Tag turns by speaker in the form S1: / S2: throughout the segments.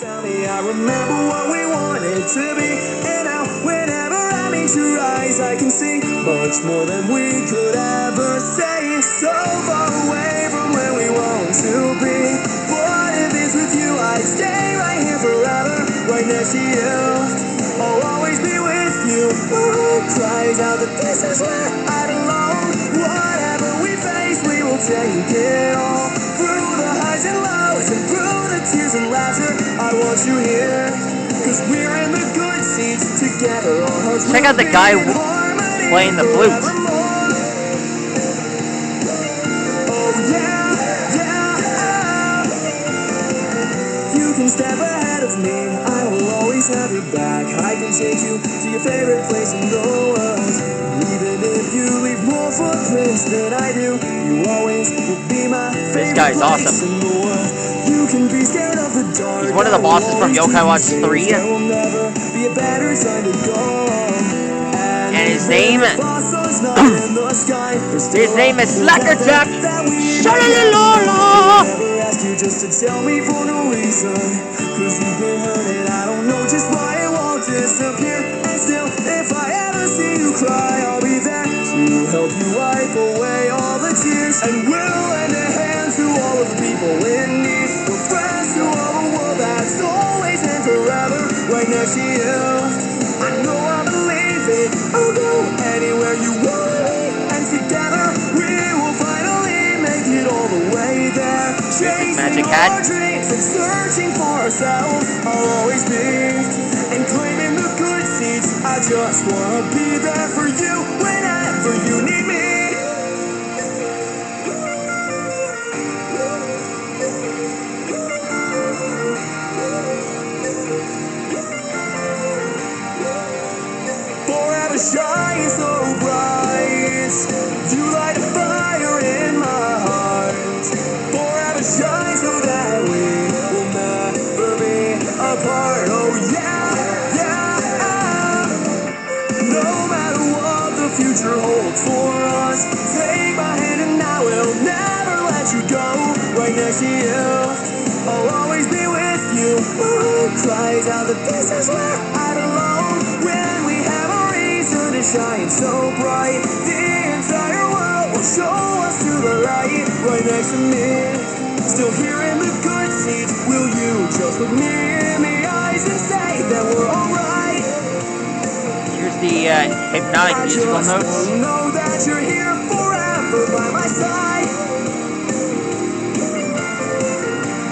S1: found me, I remember what we wanted to be. And now, whenever I meet your eyes, I can see much more than we could ever say. So far away from where we want to be. But if it's with you, I'd stay right here forever, right next to you. I'll always be with you. Who cries out that this is where I belong? Whatever we face, we will take it all. Through the highs and lows and through the tears and laughter, I want you here. Cause we're in the good seats together. Our hearts
S2: check out the guy playing the flute.
S1: Oh yeah, yeah. You can step ahead of me, I will always have your back. I can take you to your favorite place in the world. Even if you leave more footprints than I do, you always will be my favorite.
S2: This guy's
S1: place
S2: awesome.
S1: in the world. You can be scared of the dark.
S2: He's one of the bosses from Yokai Watch 3.
S1: There will never be a better time to go.
S2: And his name is Slackerjack. Shalalala.
S1: Ask you just to tell me for no reason. Cause you've been hurting, I don't know just why it won't disappear. And still, if I ever see you cry, I'll be there to help you wipe away all the tears. And we'll lend a hand to all of the people in need. We're friends to all the world that's always and forever right next to you. I know I believe it, I'll go anywhere you want me. And together we will finally make it all the way there. Chasing our dreams and searching for ourselves, I'll always be. And claiming the good seats, I just wanna be there for you whenever you need me. Forever shine so bright, you light a fire in my heart. Forever shine so that we will never be apart. Oh yeah, yeah. No matter what the future holds for us, take my hand and I will never let you go. Right next to you, I'll always be with you. Who cries out that this is where I belong? When we have a reason to shine so bright, the entire world will show us to the light. Right next to me, still here in the good seats. Will you just look me in the eyes and say that we're alright?
S2: Here's the hypnotic musical notes.
S1: I just know that you're here forever by my side.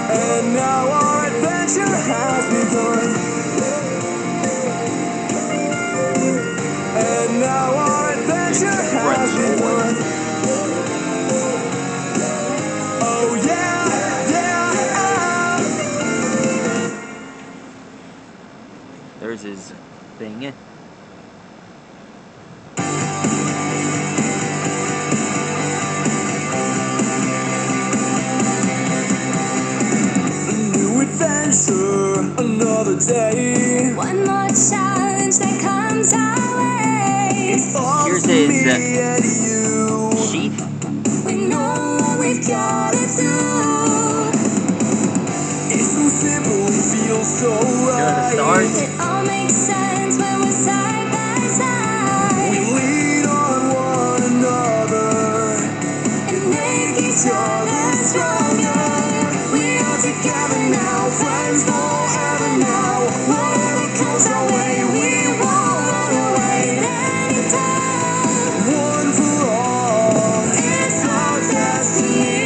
S1: And now our adventure has begun. And now our adventure has begun. Oh yeah, yeah.
S2: There's his thing.
S1: Another day,
S3: one more challenge that comes our way.
S1: It's all
S2: here's
S1: to
S2: his
S1: me and you.
S2: sheath.
S3: We know what we've got to do.
S1: It's so simple, it feels so right.
S2: The stars.
S3: It all makes sense when we're side by side.
S1: We lean on one another
S3: and make each other stronger. We are together now, friends forever now. Whatever comes our way, we won't run away anytime.
S1: one for all.
S3: It's our destiny.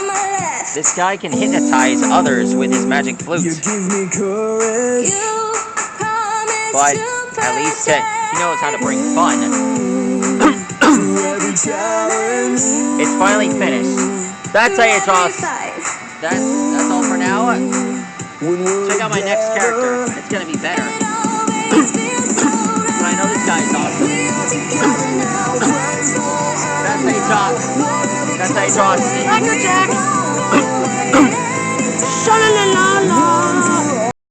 S3: on my left.
S2: This guy can hypnotize others with his magic
S1: You
S2: flute.
S1: give me courage.
S3: You promised
S2: But
S3: to
S2: at least he knows how to bring fun.
S1: To every challenge.
S2: It's finally finished. That's how you toss.
S3: every fight.
S2: That's all for now.
S1: When we're
S2: Check out my next
S1: together.
S2: character. It's gonna be better.